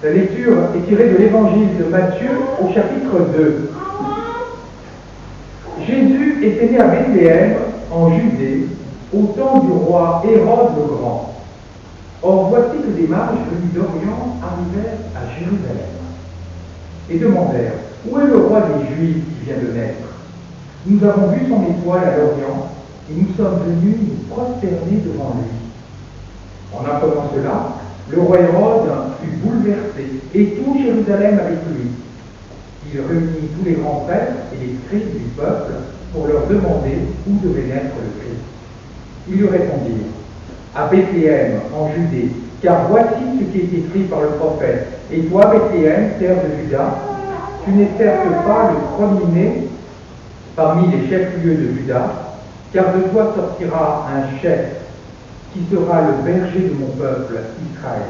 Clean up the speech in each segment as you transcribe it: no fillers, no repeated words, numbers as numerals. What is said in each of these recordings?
La lecture est tirée de l'évangile de Matthieu au chapitre 2. Jésus était né à Bethléem, en Judée, au temps du roi Hérode le Grand. Or voici que des mages venus d'Orient arrivèrent à Jérusalem et demandèrent « Où est le roi des Juifs qui vient de naître? Nous avons vu son étoile à l'Orient et nous sommes venus nous prosterner devant lui. » En apprenant cela, le roi Hérode fut bouleversé et tout Jérusalem avec lui. Il réunit tous les grands prêtres et les scribes du peuple pour leur demander où devait naître le Christ. Ils lui répondirent: à Bethléem, en Judée, car voici ce qui est écrit par le prophète. Et toi, Bethléem, terre de Juda, tu n'es certes pas le premier-né parmi les chefs-lieux de Juda, car de toi sortira un chef qui sera le berger de mon peuple, Israël.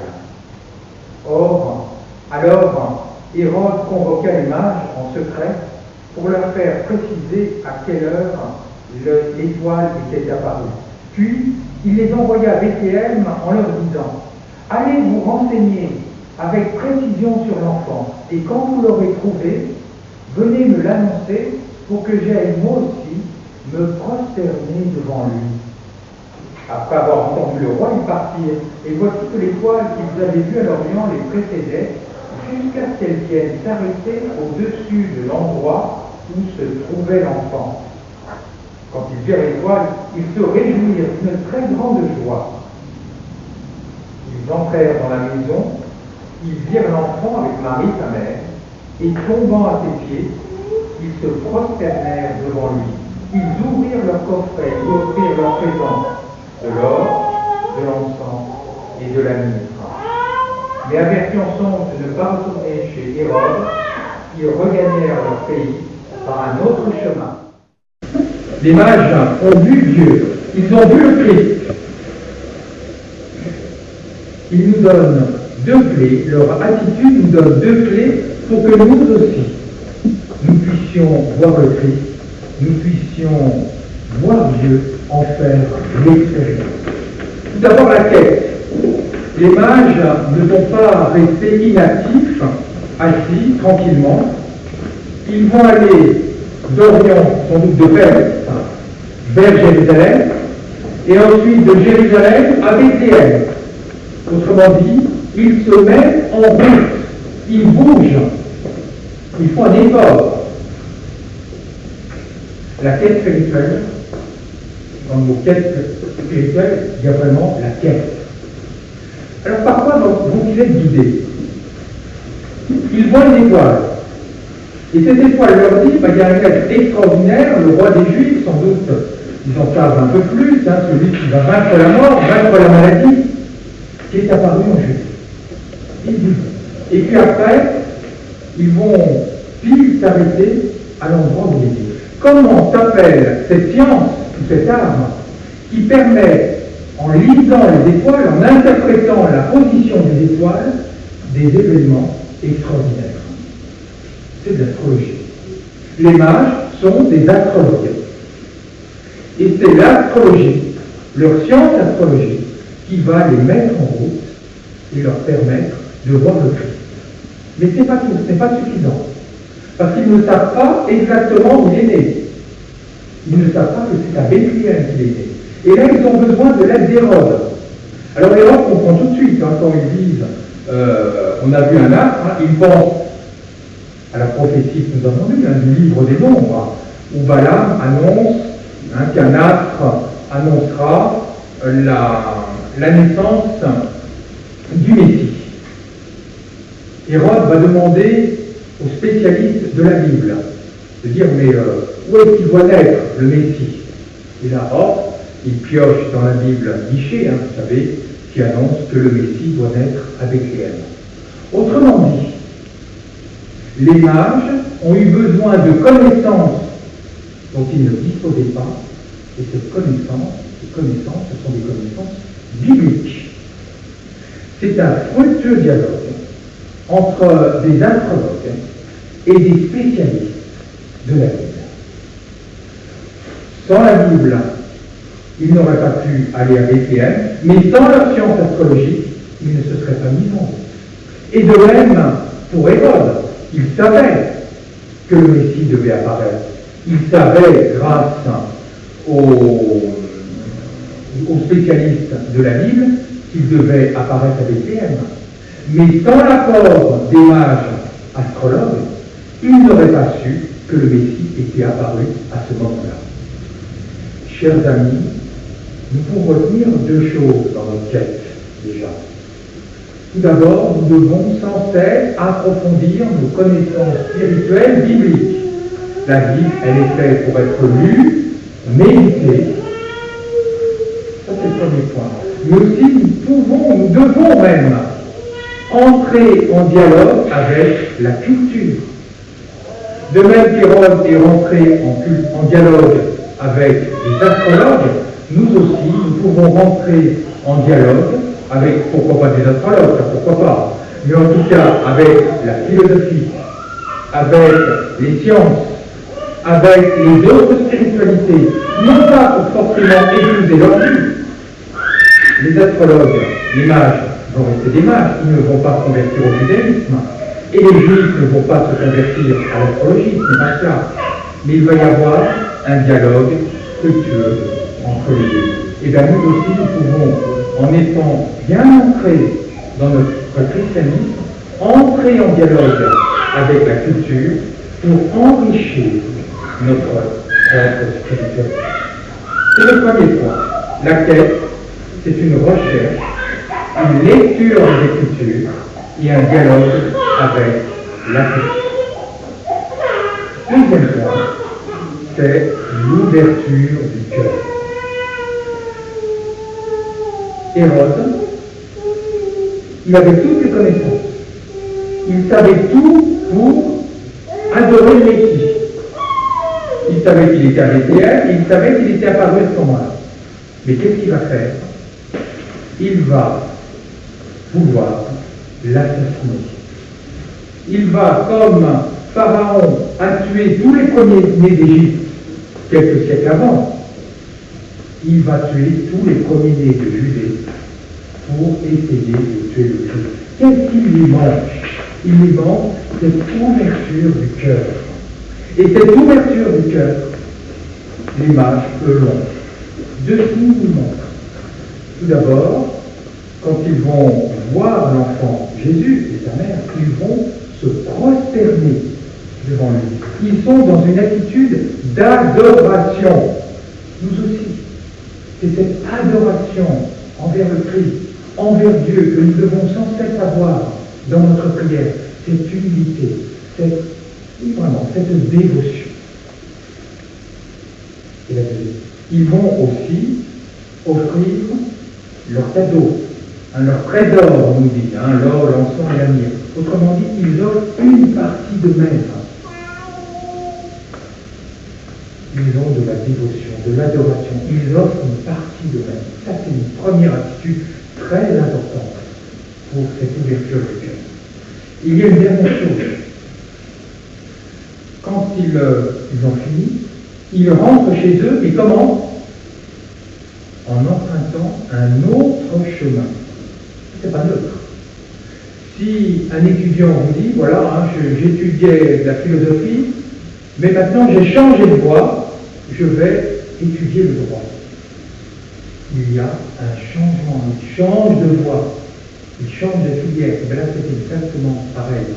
Or, alors, Hérode convoqua les mages en secret pour leur faire préciser à quelle heure l'étoile était apparue. Puis, il les envoya à Bethléem en leur disant: allez vous renseigner avec précision sur l'enfant, et quand vous l'aurez trouvé, venez me l'annoncer pour que j'aille moi aussi me prosterner devant lui. Après avoir entendu le roi, ils partirent, et voici que l'étoile qu'ils avaient vue à l'Orient les précédait, jusqu'à ce qu'elle vienne s'arrêter au-dessus de l'endroit où se trouvait l'enfant. Quand ils virent l'étoile, ils se réjouirent d'une très grande joie. Ils entrèrent dans la maison, ils virent l'enfant avec Marie, sa mère, et tombant à ses pieds, ils se prosternèrent devant lui. Ils ouvrirent leur coffret, ils offrirent leurs présents, de l'or, de l'encens et de la myrrhe. Mais avertis ensemble de ne pas retourner chez Hérode, ils regagnèrent leur pays par un autre chemin. Les mages ont vu Dieu, ils ont vu le Christ. Ils nous donnent deux clés, leur attitude nous donne deux clés pour que nous aussi, nous puissions voir le Christ, nous puissions voir Dieu, en faire l'expérience. Tout d'abord la quête. Les mages ne sont pas restés inactifs, assis tranquillement. Ils vont aller d'Orient, sans doute de Perse, vers Jérusalem, et ensuite de Jérusalem à Bethléem. Autrement dit, ils se mettent en route, ils bougent, ils font un effort. La quête spirituelle, dans le mot quête spirituelle, il y a vraiment la quête. Alors parfois, vont-ils être guidés? Ils voient une étoile. Et cette étoile leur dit, il y a un être extraordinaire, le roi des Juifs, sans doute, ils en savent un peu plus, celui qui va vaincre la mort, vaincre la maladie, qui est apparu en Judée. Et puis après, ils vont pile s'arrêter à l'endroit où il est. Comment s'appelle cette science, ou cette arme, qui permet, en lisant les étoiles, en interprétant la position des étoiles, des événements extraordinaires? C'est de l'astrologie. Les mages sont des astrologues. Et c'est l'astrologie, leur science astrologique, qui va les mettre en route et leur permettre de voir le Christ. Mais ce n'est pas tout, ce n'est pas suffisant. Parce qu'ils ne savent pas exactement où il est né. Ils ne savent pas que c'est à Bethléem qu'il est né. Et là, ils ont besoin de l'aide d'Hérode. Alors Hérode comprend tout de suite, quand ils disent on a vu un astre, ils pensent à la prophétie que nous avons lue, du livre des nombres, où Balaam annonce qu'un astre annoncera la naissance du Messie. Hérode va demander aux spécialistes de la Bible de dire mais où est-ce qu'il doit naître le Messie? Et là, il pioche dans la Bible Michée, vous savez, qui annonce que le Messie doit naître à Bethléem. Autrement dit, les mages ont eu besoin de connaissances dont ils ne disposaient pas, et ces connaissances, ce sont des connaissances bibliques. C'est un fructueux dialogue entre des astrologues et des spécialistes de la Bible. Sans la Bible, ils n'auraient pas pu aller à Bethléem, mais sans leur science astrologique, ils ne se seraient pas mis en route. Et de même pour Hérode, il savait que le Messie devait apparaître. Il savait, grâce aux spécialistes de la Bible, qu'il devait apparaître à Bethléem. Mais sans l'apport des mages astrologues, il n'aurait pas su que le Messie était apparu à ce moment-là. Chers amis, nous pouvons retenir deux choses dans notre quête, déjà. Tout d'abord, nous devons sans cesse approfondir nos connaissances spirituelles bibliques. La Bible, elle est faite pour être lue, méditée. Ça, c'est le premier point. Mais aussi, nous devons même entrer en dialogue avec la culture. De même qu'Hérode est rentré en dialogue avec les astrologues, nous aussi, nous pouvons rentrer en dialogue avec, pourquoi pas des astrologues, ça pourquoi pas, mais en tout cas avec la philosophie, avec les sciences, avec les autres spiritualités, non pas pour forcément épouser leur but. Les astrologues, les mages vont rester des mages, ils ne vont pas se convertir au judaïsme, et les juifs ne vont pas se convertir à l'astrologie, ce n'est pas cela. Mais il va y avoir un dialogue fructueux entre les deux. Et bien nous aussi, nous pouvons, en étant bien ancrés dans notre christianisme, entrer en dialogue avec la culture pour enrichir notre propre spiritualité. C'est le premier point. La quête, c'est une recherche, une lecture des Écritures et un dialogue avec la culture. Deuxième point, c'est l'ouverture du cœur. Hérode, il avait toutes les connaissances. Il savait tout pour adorer le Messie. Il savait qu'il était à Bethléem et il savait qu'il était apparu à ce moment-là. Mais qu'est-ce qu'il va faire? Il va vouloir l'assassiner. Il va, comme Pharaon a tué tous les premiers-nés d'Égypte quelques siècles avant, il va tuer tous les premiers-nés de Judée pour essayer de tuer le Christ. Qu'est-ce qu'il lui manque? Il lui manque cette ouverture du cœur. Et cette ouverture du cœur, les mages, eux, l'ont. Deux signes nous manquent. Tout d'abord, quand ils vont voir l'enfant Jésus et sa mère, ils vont se prosterner devant lui. Ils sont dans une attitude d'adoration. Nous aussi. C'est cette adoration envers le Christ, envers Dieu, que nous devons sans cesse avoir dans notre prière. Cette humilité, cette dévotion. Et la deuxième. Ils vont aussi offrir leur cadeau, leur trésor, on nous dit, l'or, l'encens et la myrrhe. Autrement dit, ils offrent une partie d'eux-mêmes. Ils ont de la dévotion, de l'adoration. Ils offrent une partie d'eux-mêmes. Ça, c'est une première attitude très importante pour cette ouverture du cœur. Il y a une dernière chose. Quand ils ont fini, ils rentrent chez eux, et comment? En empruntant un autre chemin. C'est pas neutre. Si un étudiant vous dit, voilà, j'étudiais la philosophie, mais maintenant j'ai changé de voie, je vais étudier le droit. Il y a un changement, il change de voie, il change de filière. Mais là, c'est exactement pareil.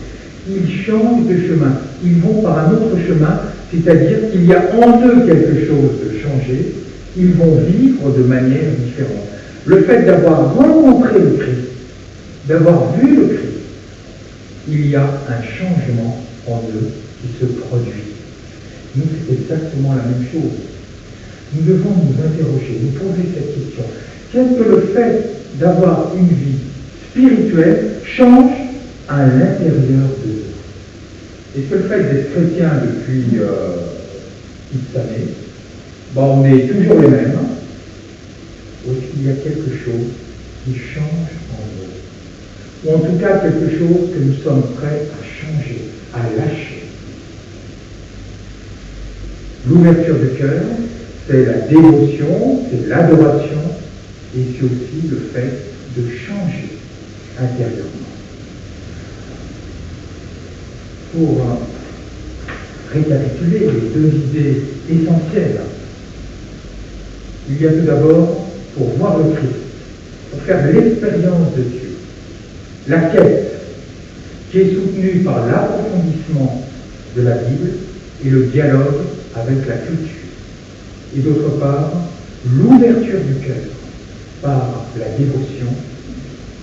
Ils changent de chemin, ils vont par un autre chemin, c'est-à-dire qu'il y a en eux quelque chose de changé, ils vont vivre de manière différente. Le fait d'avoir rencontré le Christ, d'avoir vu le Christ, il y a un changement en eux qui se produit. Nous, c'est exactement la même chose. Nous devons nous interroger, nous poser cette question. Qu'est-ce que le fait d'avoir une vie spirituelle change à l'intérieur de nous? Est-ce que le fait d'être chrétien depuis X années, on est toujours les mêmes, ou est-ce qu'il y a quelque chose qui change en nous? Ou en tout cas quelque chose que nous sommes prêts à changer, à lâcher. L'ouverture du cœur, c'est la dévotion, c'est l'adoration, et c'est aussi le fait de changer intérieurement. pour récapituler les deux idées essentielles. Il y a tout d'abord, pour voir le Christ, pour faire l'expérience de Dieu, la quête qui est soutenue par l'approfondissement de la Bible et le dialogue avec la culture. Et d'autre part, l'ouverture du cœur par la dévotion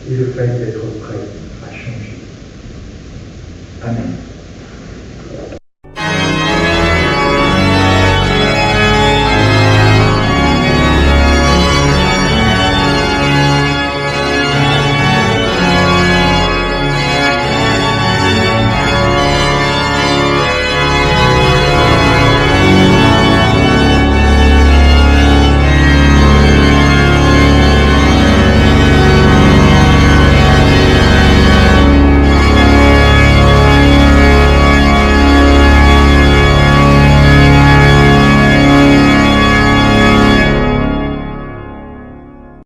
et le fait d'être prêt à changer. Amen.